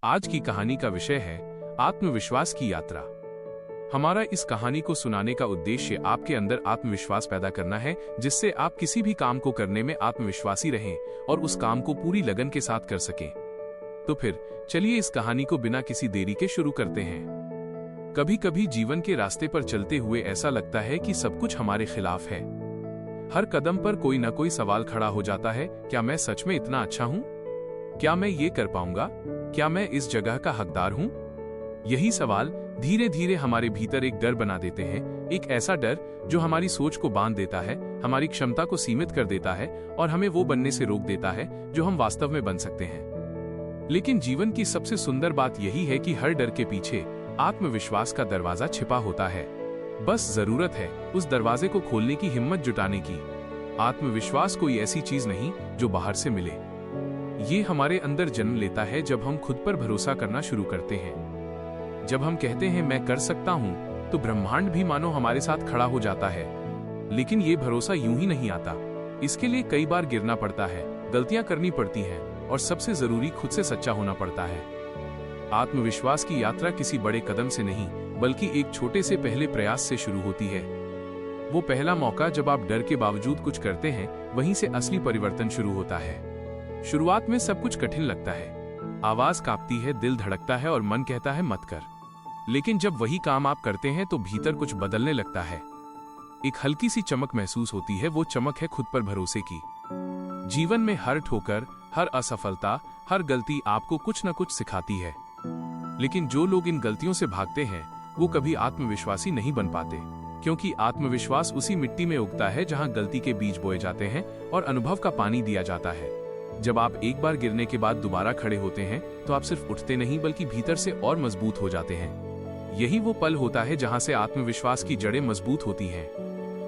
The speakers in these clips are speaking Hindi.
आज की कहानी का विषय है आत्मविश्वास की यात्रा। हमारा इस कहानी को सुनाने का उद्देश्य आपके अंदर आत्मविश्वास पैदा करना है, जिससे आप किसी भी काम को करने में आत्मविश्वासी रहें और उस काम को पूरी लगन के साथ कर सकें। तो फिर चलिए इस कहानी को बिना किसी देरी के शुरू करते हैं। कभी कभी जीवन के रास्ते पर चलते हुए ऐसा लगता है कि सब कुछ हमारे खिलाफ है। हर कदम पर कोई ना कोई सवाल खड़ा हो जाता है, क्या मैं सच में इतना अच्छा हूं? क्या मैं ये कर पाऊंगा? क्या मैं इस जगह का हकदार हूं? यही सवाल धीरे धीरे हमारे भीतर एक डर बना देते हैं, एक ऐसा डर जो हमारी सोच को बांध देता है, हमारी क्षमता को सीमित कर देता है और हमें वो बनने से रोक देता है जो हम वास्तव में बन सकते हैं। लेकिन जीवन की सबसे सुंदर बात यही है कि हर डर के पीछे आत्मविश्वास का दरवाजा छिपा होता है। बस जरूरत है उस दरवाजे को खोलने की हिम्मत जुटाने की। आत्मविश्वास कोई ऐसी चीज नहीं जो बाहर से मिले। ये हमारे अंदर जन्म लेता है जब हम खुद पर भरोसा करना शुरू करते हैं। जब हम कहते हैं मैं कर सकता हूं, तो ब्रह्मांड भी मानो हमारे साथ खड़ा हो जाता है। लेकिन ये भरोसा यूं ही नहीं आता। इसके लिए कई बार गिरना पड़ता है, गलतियां करनी पड़ती हैं और सबसे जरूरी खुद से सच्चा होना पड़ता है। आत्मविश्वास की यात्रा किसी बड़े कदम से नहीं, बल्कि एक छोटे से पहले प्रयास से शुरू होती है। वो पहला मौका जब आप डर के बावजूद कुछ करते हैं, वहीं से असली परिवर्तन शुरू होता है। शुरुआत में सब कुछ कठिन लगता है, आवाज कांपती है, दिल धड़कता है और मन कहता है मत कर। लेकिन जब वही काम आप करते हैं तो भीतर कुछ बदलने लगता है। एक हल्की सी चमक महसूस होती है। वो चमक है खुद पर भरोसे की। जीवन में हर ठोकर, हर असफलता, हर गलती आपको कुछ न कुछ सिखाती है। लेकिन जो लोग इन गलतियों से भागते हैं वो कभी आत्मविश्वासी नहीं बन पाते, क्योंकि आत्मविश्वास उसी मिट्टी में उगता है जहां गलती के बीज बोए जाते हैं और अनुभव का पानी दिया जाता है। जब आप एक बार गिरने के बाद दोबारा खड़े होते हैं तो आप सिर्फ उठते नहीं बल्कि भीतर से और मजबूत हो जाते हैं। यही वो पल होता है जहां से आत्मविश्वास की जड़ें मजबूत होती हैं।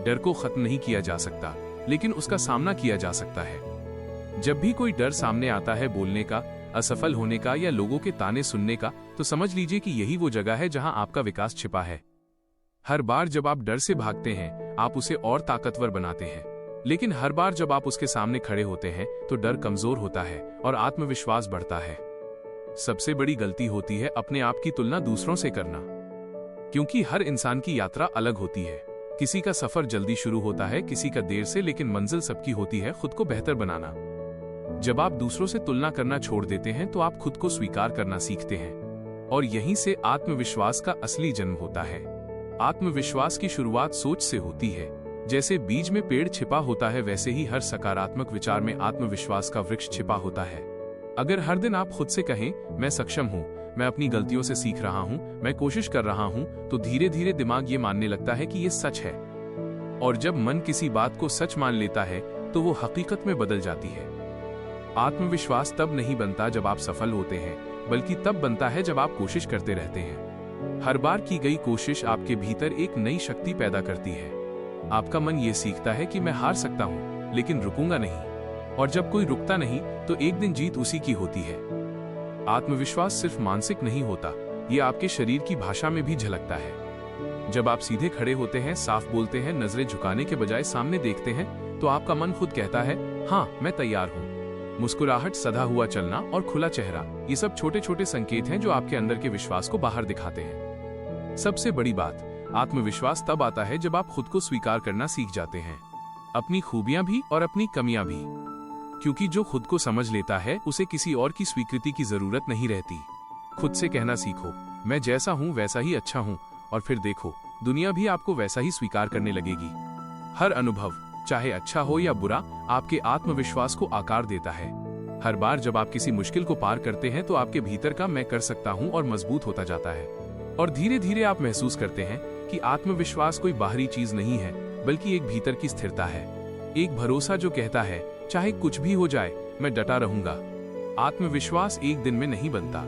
डर को खत्म नहीं किया जा सकता, लेकिन उसका सामना किया जा सकता है। जब भी कोई डर सामने आता है, बोलने का, असफल होने का या लोगों के ताने सुनने का, तो समझ लीजिए कि यही वो जगह है जहां आपका विकास छिपा है। हर बार जब आप डर से भागते हैं, आप उसे और ताकतवर बनाते हैं। लेकिन हर बार जब आप उसके सामने खड़े होते हैं तो डर कमजोर होता है और आत्मविश्वास बढ़ता है। सबसे बड़ी गलती होती है अपने आप की तुलना दूसरों से करना, क्योंकि हर इंसान की यात्रा अलग होती है। किसी का सफर जल्दी शुरू होता है, किसी का देर से, लेकिन मंजिल सबकी होती है खुद को बेहतर बनाना। जब आप दूसरों से तुलना करना छोड़ देते हैं तो आप खुद को स्वीकार करना सीखते हैं और यहीं से आत्मविश्वास का असली जन्म होता है। आत्मविश्वास की शुरुआत सोच से होती है। जैसे बीज में पेड़ छिपा होता है, वैसे ही हर सकारात्मक विचार में आत्मविश्वास का वृक्ष छिपा होता है। अगर हर दिन आप खुद से कहें मैं सक्षम हूँ, मैं अपनी गलतियों से सीख रहा हूँ, मैं कोशिश कर रहा हूँ, तो धीरे धीरे दिमाग ये मानने लगता है कि ये सच है। और जब मन किसी बात को सच मान लेता है तो वो हकीकत में बदल जाती है। आत्मविश्वास तब नहीं बनता जब आप सफल होते हैं, बल्कि तब बनता है जब आप कोशिश करते रहते हैं। हर बार की गई कोशिश आपके भीतर एक नई शक्ति पैदा करती है। आपका मन ये सीखता है कि मैं हार सकता हूं, लेकिन रुकूंगा नहीं। और जब कोई रुकता नहीं तो एक दिन जीत उसी की होती है। आत्मविश्वास सिर्फ मानसिक नहीं होता, ये आपके शरीर की भाषा में भी झलकता है। जब आप सीधे खड़े होते हैं, साफ बोलते हैं, नजरें झुकाने के बजाय सामने देखते हैं, तो आपका मन खुद कहता है हाँ मैं तैयार हूँ। मुस्कुराहट, सधा हुआ चलना और खुला चेहरा, ये सब छोटे छोटे संकेत हैं जो आपके अंदर के विश्वास को बाहर दिखाते हैं। सबसे बड़ी बात, आत्मविश्वास तब आता है जब आप खुद को स्वीकार करना सीख जाते हैं, अपनी खूबियां भी और अपनी कमियां भी। क्योंकि जो खुद को समझ लेता है उसे किसी और की स्वीकृति की जरूरत नहीं रहती। खुद से कहना सीखो मैं जैसा हूं वैसा ही अच्छा हूं, और फिर देखो दुनिया भी आपको वैसा ही स्वीकार करने लगेगी। हर अनुभव, चाहे अच्छा हो या बुरा, आपके आत्मविश्वास को आकार देता है। हर बार जब आप किसी मुश्किल को पार करते हैं तो आपके भीतर का मैं कर सकता हूं और मजबूत होता जाता है। और धीरे धीरे आप महसूस करते हैं कि आत्मविश्वास कोई बाहरी चीज नहीं है, बल्कि एक भीतर की स्थिरता है। एक भरोसा जो कहता है चाहे कुछ भी हो जाए मैं डटा रहूंगा। आत्मविश्वास एक दिन में नहीं बनता,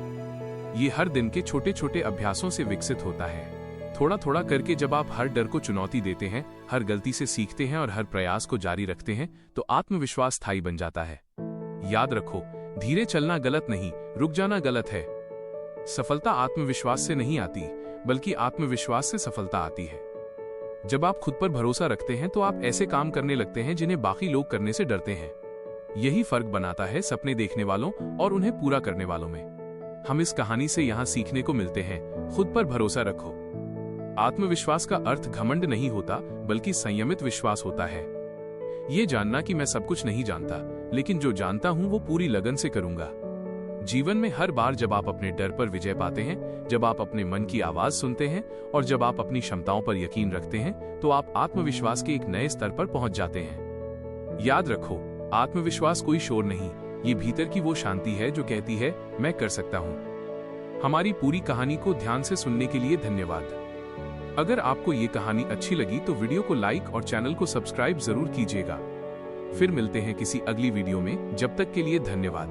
ये हर दिन के छोटे छोटे अभ्यासों से विकसित होता है। थोड़ा थोड़ा करके जब आप हर डर को चुनौती देते हैं, हर गलती से सीखते हैं और हर प्रयास को जारी रखते हैं, तो आत्मविश्वास स्थायी बन जाता है। याद रखो, धीरे चलना गलत नहीं, रुक जाना गलत है। सफलता आत्मविश्वास से नहीं आती, बल्कि आत्मविश्वास से सफलता आती है। जब आप खुद पर भरोसा रखते हैं तो आप ऐसे काम करने लगते हैं जिन्हें बाकी लोग करने से डरते हैं। यही फर्क बनाता है सपने देखने वालों और उन्हें पूरा करने वालों में। हम इस कहानी से यहाँ सीखने को मिलते हैं, खुद पर भरोसा रखो। आत्मविश्वास का अर्थ घमंड नहीं होता, बल्कि संयमित विश्वास होता है। ये जानना कि मैं सब कुछ नहीं जानता, लेकिन जो जानता हूँ वो पूरी लगन से करूंगा। जीवन में हर बार जब आप अपने डर पर विजय पाते हैं, जब आप अपने मन की आवाज सुनते हैं और जब आप अपनी क्षमताओं पर यकीन रखते हैं, तो आप आत्मविश्वास के एक नए स्तर पर पहुंच जाते हैं। याद रखो, आत्मविश्वास कोई शोर नहीं, ये भीतर की वो शांति है जो कहती है मैं कर सकता हूं। हमारी पूरी कहानी को ध्यान से सुनने के लिए धन्यवाद। अगर आपको ये कहानी अच्छी लगी तो वीडियो को लाइक और चैनल को सब्सक्राइब जरूर कीजिएगा। फिर मिलते हैं किसी अगली वीडियो में, जब तक के लिए धन्यवाद।